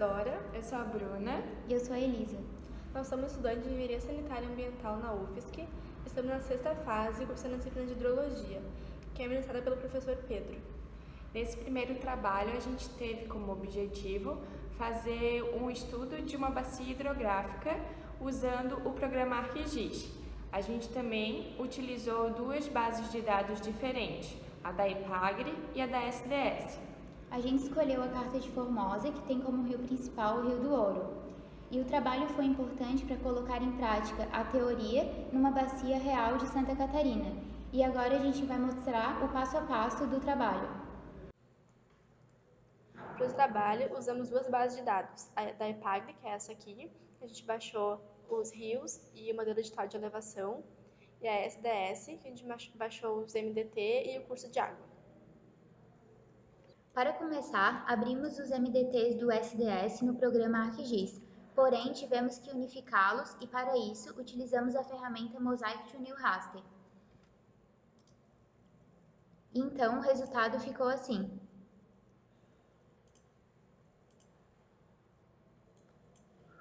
Isadora. Eu sou a Bruna. E eu sou a Elisa. Nós somos estudantes de Engenharia Sanitária e Ambiental na UFSC. Estamos na 6ª fase, cursando a disciplina de Hidrologia, que é ministrada pelo professor Pedro. Nesse primeiro trabalho, a gente teve como objetivo fazer um estudo de uma bacia hidrográfica usando o programa ArcGIS. A gente também utilizou duas bases de dados diferentes, a da EPAGRE e a da SDS. A gente escolheu a Carta de Formosa, que tem como rio principal o Rio do Ouro. E o trabalho foi importante para colocar em prática a teoria numa bacia real de Santa Catarina. E agora a gente vai mostrar o passo a passo do trabalho. Para o trabalho, usamos duas bases de dados, a da EPAGRE, que é essa aqui, a gente baixou os rios e o modelo edital de elevação, e a SDS, que a gente baixou os MDT e o curso de água. Para começar, abrimos os MDTs do SDS no programa ArcGIS, porém tivemos que unificá-los e para isso utilizamos a ferramenta Mosaic to New Raster. Então o resultado ficou assim.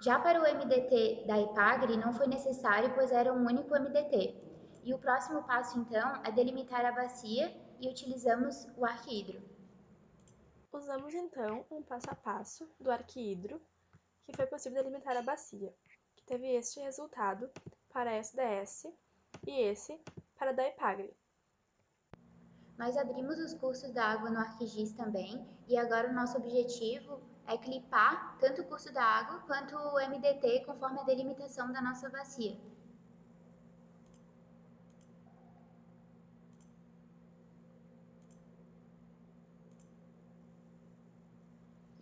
Já para o MDT da EPAGRE não foi necessário, pois era um único MDT. E o próximo passo então é delimitar a bacia e utilizamos o ArcHidro. Usamos então um passo a passo do ArcHidro, que foi possível delimitar a bacia, que teve este resultado para a SDS e esse para a da EPAGRE. Nós abrimos os cursos da água no ArcGIS também e agora o nosso objetivo é clipar tanto o curso da água quanto o MDT conforme a delimitação da nossa bacia.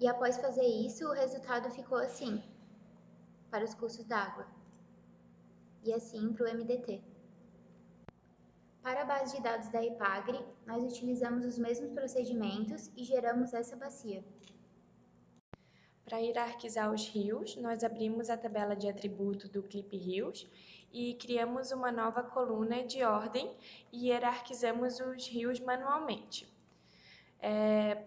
E após fazer isso, o resultado ficou assim, para os cursos d'água, e assim para o MDT. Para a base de dados da EPAGRE, nós utilizamos os mesmos procedimentos e geramos essa bacia. Para hierarquizar os rios, nós abrimos a tabela de atributo do Clip Rios e criamos uma nova coluna de ordem e hierarquizamos os rios manualmente.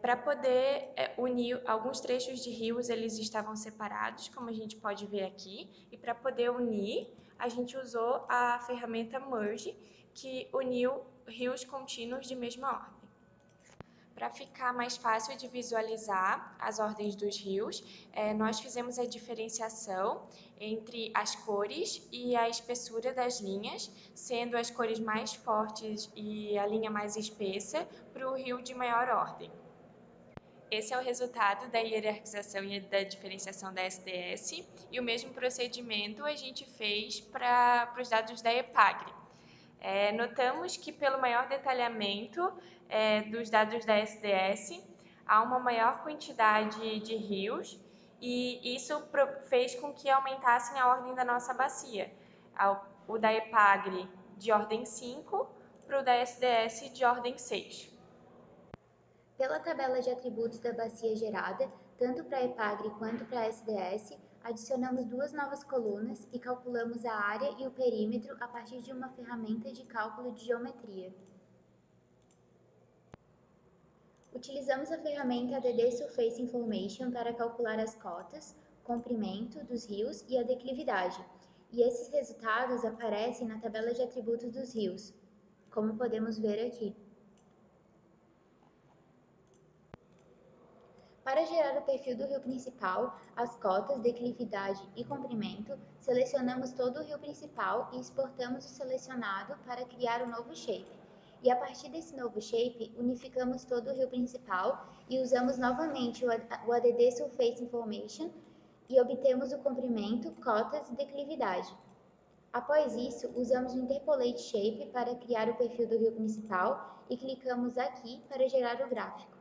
Para poder unir alguns trechos de rios, eles estavam separados, como a gente pode ver aqui, e para poder unir, a gente usou a ferramenta Merge, que uniu rios contínuos de mesma ordem. Para ficar mais fácil de visualizar as ordens dos rios, nós fizemos a diferenciação entre as cores e a espessura das linhas, sendo as cores mais fortes e a linha mais espessa para o rio de maior ordem. Esse é o resultado da hierarquização e da diferenciação da SDS, e o mesmo procedimento a gente fez para os dados da EPAGRE. Notamos que pelo maior detalhamento dos dados da SDS, há uma maior quantidade de rios e isso fez com que aumentassem a ordem da nossa bacia. O da EPAGRE de ordem 5 para o da SDS de ordem 6. Pela tabela de atributos da bacia gerada, tanto para a EPAGRE quanto para a SDS, adicionamos duas novas colunas e calculamos a área e o perímetro a partir de uma ferramenta de cálculo de geometria. Utilizamos a ferramenta ADD Surface Information para calcular as cotas, comprimento dos rios e a declividade, e esses resultados aparecem na tabela de atributos dos rios, como podemos ver aqui. Para gerar o perfil do rio principal, as cotas, declividade e comprimento, selecionamos todo o rio principal e exportamos o selecionado para criar um novo shape. E a partir desse novo shape, unificamos todo o rio principal e usamos novamente o ADD Surface Information e obtemos o comprimento, cotas e declividade. Após isso, usamos o Interpolate Shape para criar o perfil do rio principal e clicamos aqui para gerar o gráfico.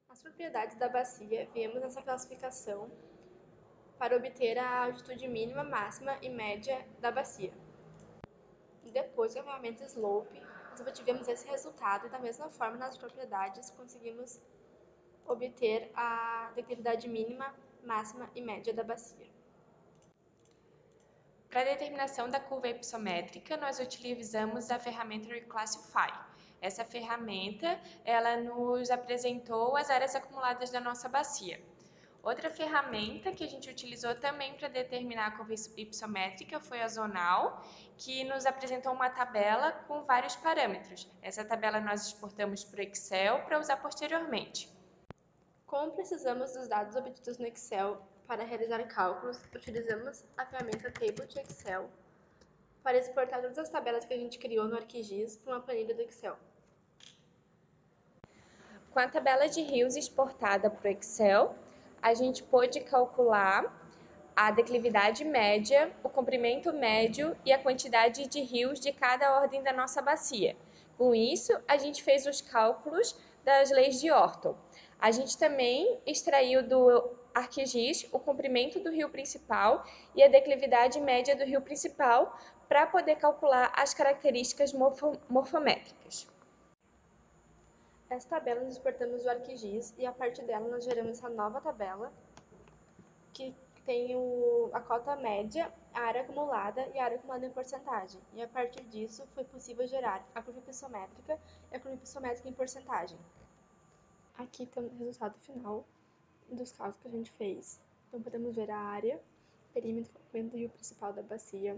As propriedades da bacia viemos nessa classificação para obter a altitude mínima, máxima e média da bacia. E depois, com a ferramenta Slope, nós obtivemos esse resultado e da mesma forma nas propriedades conseguimos obter a declividade mínima, máxima e média da bacia. Para a determinação da curva hipossométrica, nós utilizamos a ferramenta Reclassify. Essa ferramenta, ela nos apresentou as áreas acumuladas da nossa bacia. Outra ferramenta que a gente utilizou também para determinar a curva hipossométrica foi a Zonal, que nos apresentou uma tabela com vários parâmetros. Essa tabela nós exportamos para o Excel para usar posteriormente. Como precisamos dos dados obtidos no Excel para realizar cálculos, utilizamos a ferramenta Table to Excel para exportar todas as tabelas que a gente criou no ArcGIS para uma planilha do Excel. Com a tabela de rios exportada para o Excel, a gente pôde calcular a declividade média, o comprimento médio e a quantidade de rios de cada ordem da nossa bacia. Com isso, a gente fez os cálculos das leis de Orton. A gente também extraiu do ArcGIS o comprimento do rio principal e a declividade média do rio principal para poder calcular as características morfométricas. Essa tabela nós exportamos do ArcGIS e a partir dela nós geramos essa nova tabela que tem a cota média, a área acumulada e a área acumulada em porcentagem. E a partir disso foi possível gerar a curva hipossométrica e a curva hipossométrica em porcentagem. Aqui tem o resultado final dos cálculos que a gente fez. Então podemos ver a área, perímetro, comprimento do rio principal da bacia,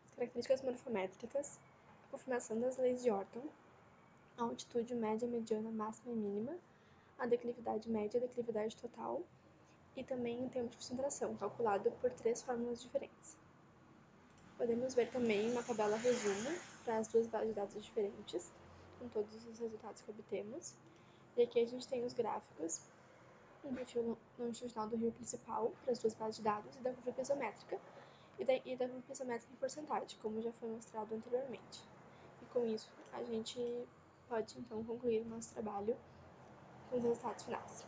as características morfométricas, a confirmação das leis de Orton, a altitude média, mediana, máxima e mínima, a declividade média, a declividade total e também o tempo de concentração, calculado por 3 fórmulas diferentes. Podemos ver também uma tabela resumo para as duas bases de dados diferentes, com todos os resultados que obtemos. E aqui a gente tem os gráficos do perfil longitudinal do rio principal para as duas bases de dados e da curva hipossométrica e da curva hipossométrica em porcentagem, como já foi mostrado anteriormente. E com isso a gente pode então concluir o nosso trabalho com os resultados finais.